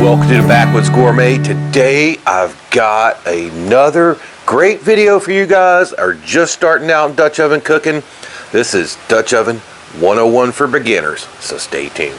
Welcome to the Backwoods Gourmet. Today I've got another great video for you guys that are just starting out in Dutch oven cooking. This is Dutch Oven 101 for beginners, so stay tuned.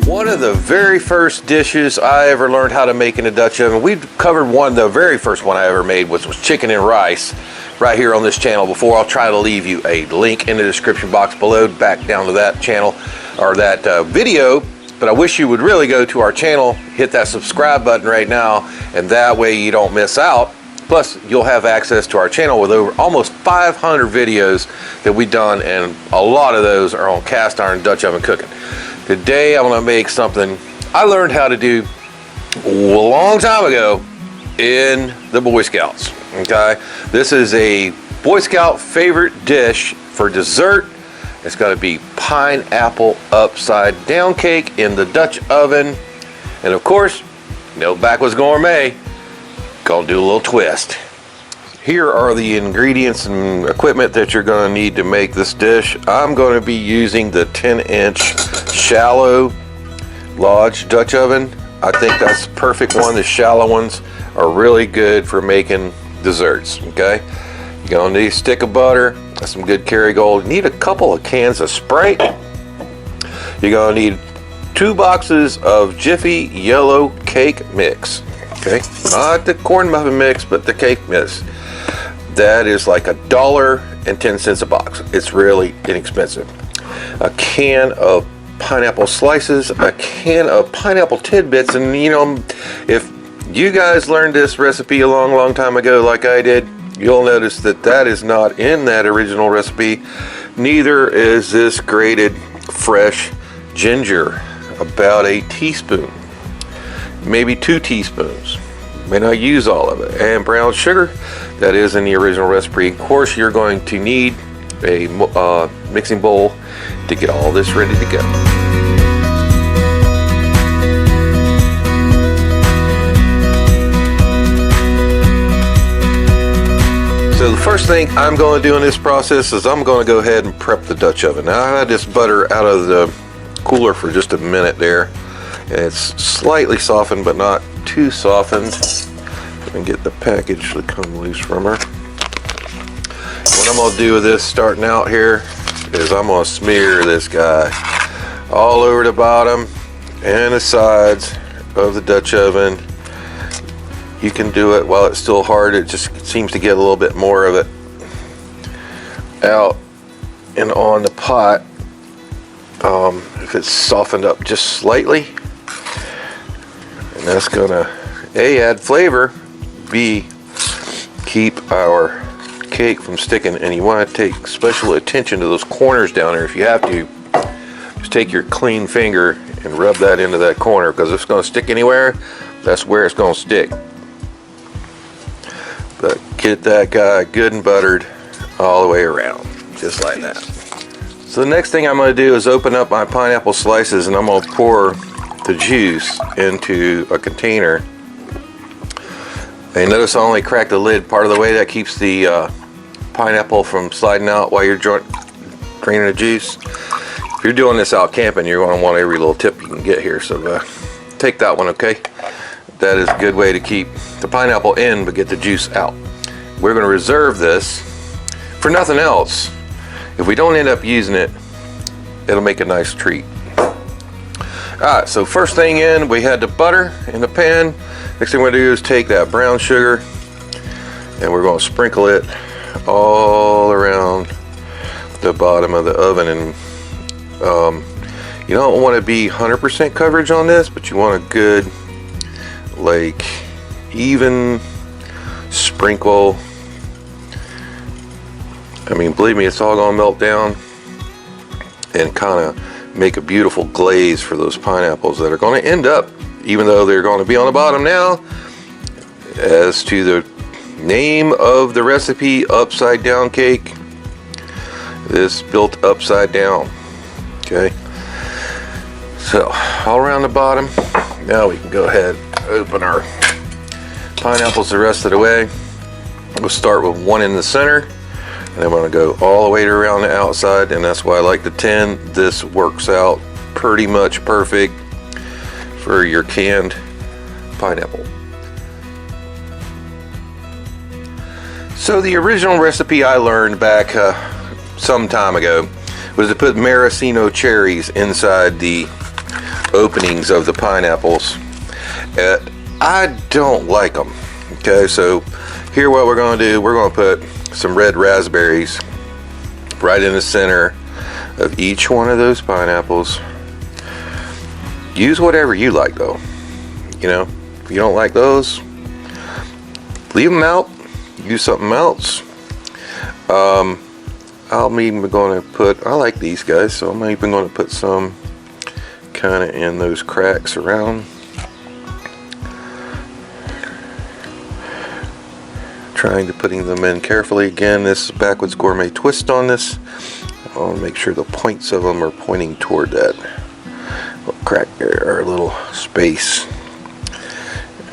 One of the very first dishes I ever learned how to make in a Dutch oven, we've covered one, the very first one I ever made was chicken and rice right here on this channel before. I'll try to leave you a link in the description box below back down to that channel or that video, but I wish you would really go to our channel, hit that subscribe button right now, and that way you don't miss out. Plus you'll have access to our channel with over almost 500 videos that we've done, and a lot of those are on cast iron Dutch oven cooking. Today I'm going to make something I learned how to do a long time ago in the Boy Scouts. Okay, this is a Boy Scout favorite dish for dessert. It's going to be pineapple upside down cake in the Dutch oven, and of course, Backwoods Gourmet gonna do a little twist. Here are the ingredients and equipment that you're going to need to make this dish. I'm going to be using the 10-inch shallow Lodge Dutch oven. I think that's the perfect one. The shallow ones are really good for making desserts. Okay, you're going to need a stick of butter, some good Kerrygold. You need a couple of cans of Sprite. You're going to need 2 boxes of Jiffy yellow cake mix. Okay, not the corn muffin mix, but the cake mix. That is like $1.10 a box. It's really inexpensive. A can of pineapple slices, a can of pineapple tidbits, and if you guys learned this recipe a long time ago like I did, you'll notice that that is not in that original recipe. Neither is this grated fresh ginger, about a teaspoon, maybe 2 teaspoons. May not use all of it. And brown sugar, that is in the original recipe. Of course, you're going to need a mixing bowl to get all this ready to go. So the first thing I'm going to do in this process is I'm going to go ahead and prep the Dutch oven. Now I had this butter out of the cooler for just a minute there, and it's slightly softened but not too softened. And get the package to come loose from her. What I'm going to do with this starting out here is I'm going to smear this guy all over the bottom and the sides of the Dutch oven. You can do it while it's still hard. It just seems to get a little bit more of it out and on the pot. If it's softened up just slightly, and that's gonna A, add flavor, B, keep our cake from sticking. And you want to take special attention to those corners down there. If you have to, just take your clean finger and rub that into that corner, because if it's going to stick anywhere, that's where it's going to stick. But get that guy good and buttered all the way around, just like that. So the next thing I'm going to do is open up my pineapple slices, and I'm going to pour the juice into a container. And notice I only cracked the lid part of the way. That keeps the pineapple from sliding out while you're draining the juice. If you're doing this out camping, you're going to want every little tip you can get here. So take that one, okay? That is a good way to keep the pineapple in but get the juice out. We're going to reserve this for nothing else. If we don't end up using it, it'll make a nice treat. Alright, so first thing in, we had the butter in the pan. Next thing we're going to do is take that brown sugar and we're going to sprinkle it all around the bottom of the oven. And you don't want to be 100% coverage on this, but you want a good, like, even sprinkle. I mean, believe me, it's all going to melt down and kind of make a beautiful glaze for those pineapples that are going to end up, even though they're going to be on the bottom now, as to the name of the recipe, upside down cake. This built upside down. Okay, so all around the bottom. Now we can go ahead and open our pineapples the rest of the way. We'll start with one in the center. And I'm going to go all the way around the outside, and that's why I like the tin. This works out pretty much perfect for your canned pineapple. So the original recipe I learned back some time ago was to put maraschino cherries inside the openings of the pineapples. I don't like them. Okay, so here what we're going to do, we're going to put some red raspberries right in the center of each one of those pineapples. Use whatever you like though. You know, if you don't like those, leave them out. Use something else. I'm even going to put, I like these guys, so I'm even going to put some kind of in those cracks around. Trying to putting them in carefully. Again, this is Backwoods Gourmet twist on this. I want to make sure the points of them are pointing toward that little crack there, or a little space.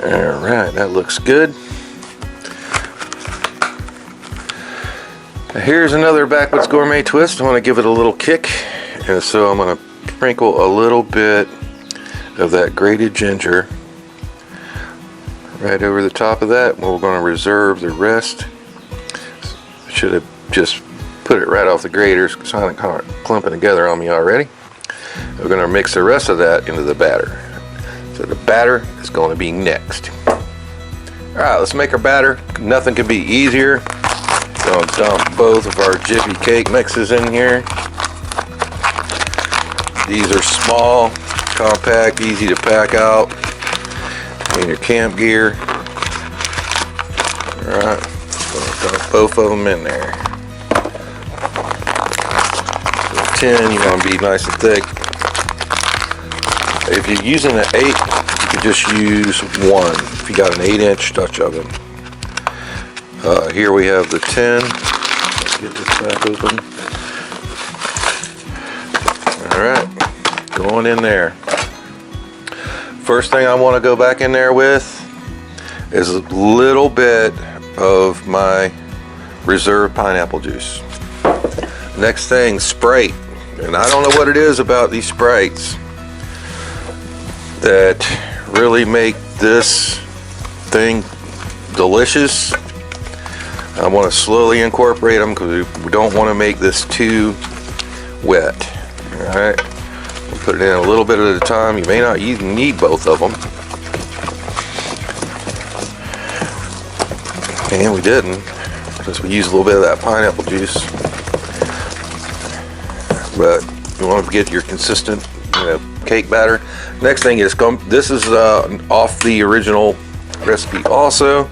Alright, that looks good. Here's another Backwoods Gourmet twist. I want to give it a little kick, and so I'm going to sprinkle a little bit of that grated ginger right over the top of that. We're going to reserve the rest. Should have just put it right off the graters because it's kind of clumping together on me already. We're going to mix the rest of that into the batter. So the batter is going to be next. Alright, let's make our batter. Nothing could be easier. Going to dump both of our Jiffy cake mixes in here. These are small, compact, easy to pack out in your camp gear. Alright, dump both of them in there. The tin, you want to be nice and thick. If you're using an 8, you could just use one if you got an 8-inch Dutch oven. Here we have the tin. Let's get this back open. Alright, going in there. First thing I want to go back in there with is a little bit of my reserved pineapple juice. Next thing, Sprite. And I don't know what it is about these Sprites that really make this thing delicious. I want to slowly incorporate them because we don't want to make this too wet. Alright, we'll put it in a little bit at a time. You may not even need both of them. And we didn't, because we used a little bit of that pineapple juice. But you want to get your consistent, cake batter. Next thing is, this is off the original recipe also.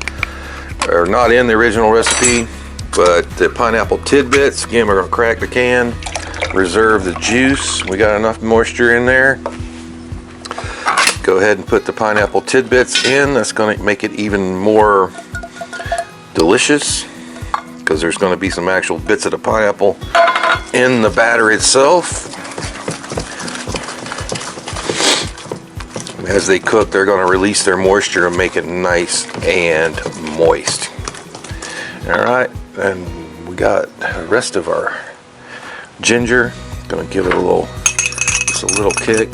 Or not in the original recipe, but the pineapple tidbits. Again, we're going to crack the can, reserve the juice. We got enough moisture in there. Go ahead and put the pineapple tidbits in. That's going to make it even more delicious because there's going to be some actual bits of the pineapple in the batter itself. As they cook, they're going to release their moisture and make it nice and moist. Alright, and we got the rest of our ginger. Going to give it just a little kick.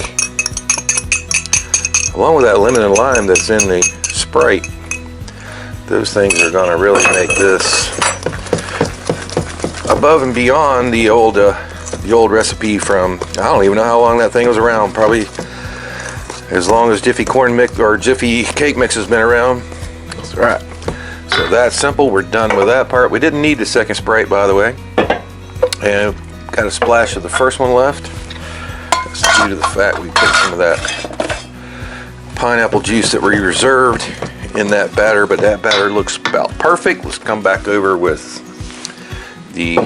Along with that lemon and lime that's in the Sprite. Those things are going to really make this above and beyond the old recipe from, I don't even know how long that thing was around. Probably as long as Jiffy corn mix or Jiffy cake mix has been around. That's right. So that's simple. We're done with that part. We didn't need the second Sprite, by the way. And got a splash of the first one left. That's due to the fact we put some of that pineapple juice that we reserved in that batter, but that batter looks about perfect. Let's come back over with the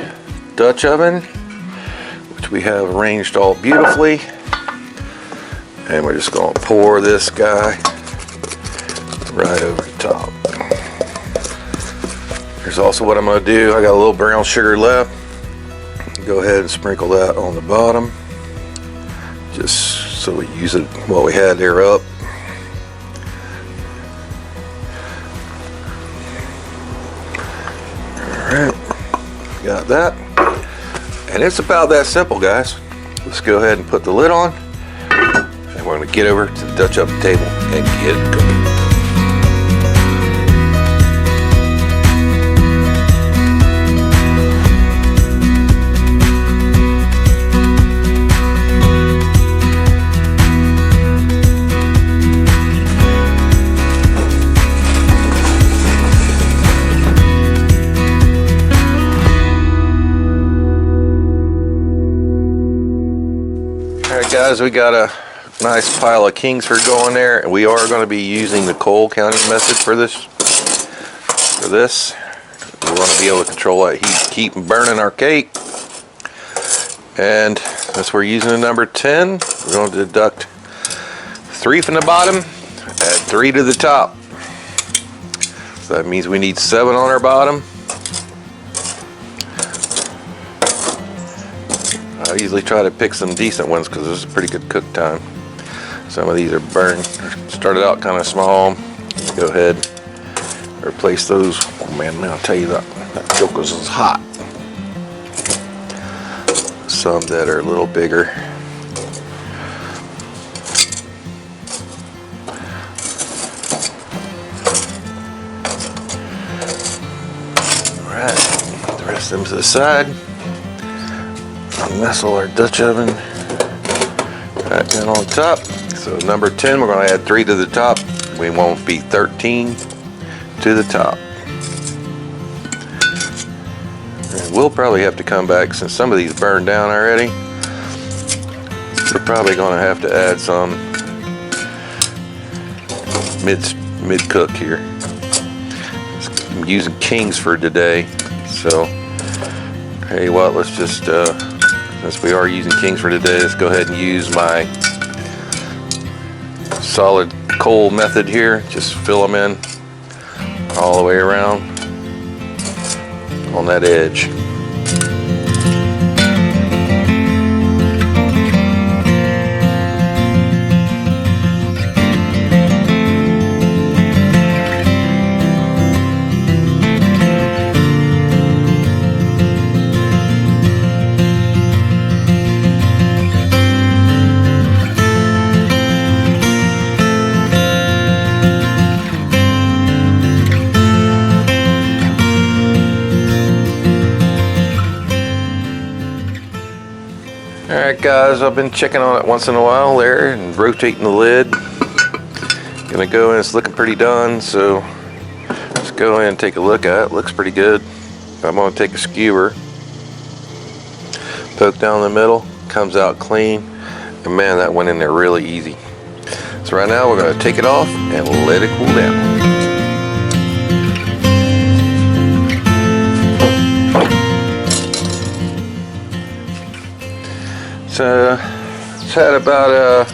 Dutch oven, which we have arranged all beautifully. And we're just going to pour this guy right over the top. Here's also what I'm going to do. I got a little brown sugar left. Go ahead and sprinkle that on the bottom, just so we use it while we had there up. Alright, Got that. And it's about that simple, guys. Let's go ahead and put the lid on. And we're going to get over to the Dutch oven table and get it cooking. Alright guys, we got a nice pile of Kingsford going there, and we are going to be using the coal counting method for this. We want to be able to control that heat, keep burning our cake. And since we're using the number 10, we're going to deduct 3 from the bottom, add 3 to the top. So that means we need 7 on our bottom. I usually try to pick some decent ones because this is a pretty good cook time. Some of these are burned, started out kind of small. Go ahead, replace those. Oh man, I'll tell you that Joker's is hot. Some that are a little bigger. Alright, the rest of them to the side. Nestle our Dutch oven right down on top. So number 10, we're going to add 3 to the top. We won't be 13 to the top. And we'll probably have to come back since some of these burned down already. We're probably going to have to add some mid cook here. I'm using Kingsford today, so hey, what? Let's just since we are using Kingsford today, let's go ahead and use my solid coal method here. Just fill them in all the way around on that edge. Alright guys, I've been checking on it once in a while there and rotating the lid. Gonna go in, it's looking pretty done, so let's go in and take a look at it. Looks pretty good. I'm gonna take a skewer, poke down the middle, comes out clean, and man, that went in there really easy. So right now we're gonna take it off and let it cool down. So it's had about a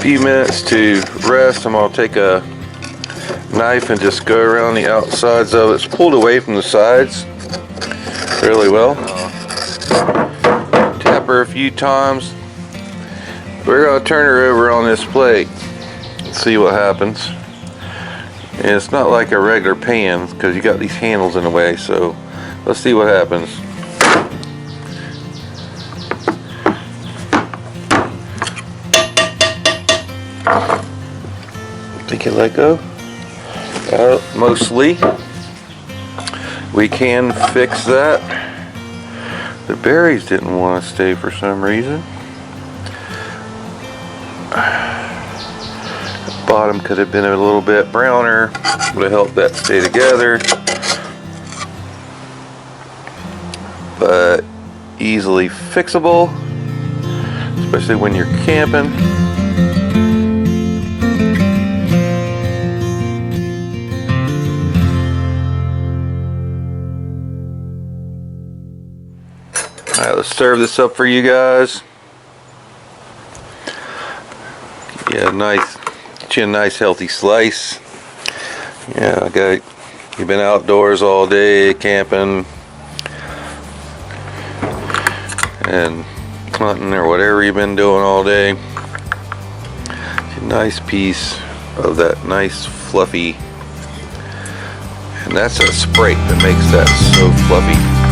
few minutes to rest. I'm going to take a knife and just go around the outsides of it. It's pulled away from the sides fairly well. Tap her a few times. We're going to turn her over on this plate and see what happens. And it's not like a regular pan because you got these handles in the way, so let's see what happens. Think it let go? Mostly. We can fix that. The berries didn't want to stay for some reason. The bottom could have been a little bit browner. Would have helped that stay together. But easily fixable, especially when you're camping. Alright, let's serve this up for you guys. Yeah, nice. Get you a nice healthy slice. Yeah, you've been outdoors all day camping and hunting or whatever you've been doing all day. A nice piece of that nice fluffy, and that's a sprite that makes that so fluffy.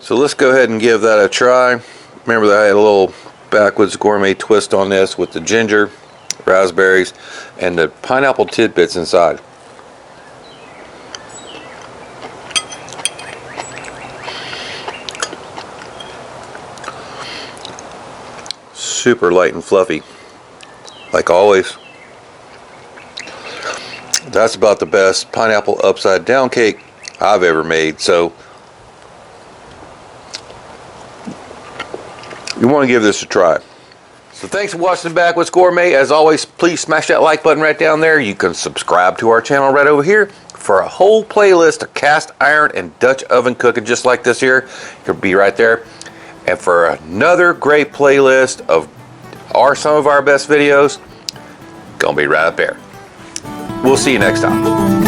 So let's go ahead and give that a try. Remember that I had a little Backwoods Gourmet twist on this with the ginger, raspberries, and the pineapple tidbits inside. Super light and fluffy, like always. That's about the best pineapple upside down cake I've ever made. So you want to give this a try. So thanks for watching Backwoods Gourmet. As always, please smash that like button right down there. You can subscribe to our channel right over here for a whole playlist of cast iron and Dutch oven cooking just like this here. It could be right there. And for another great playlist of some of our best videos, gonna be right up there. We'll see you next time.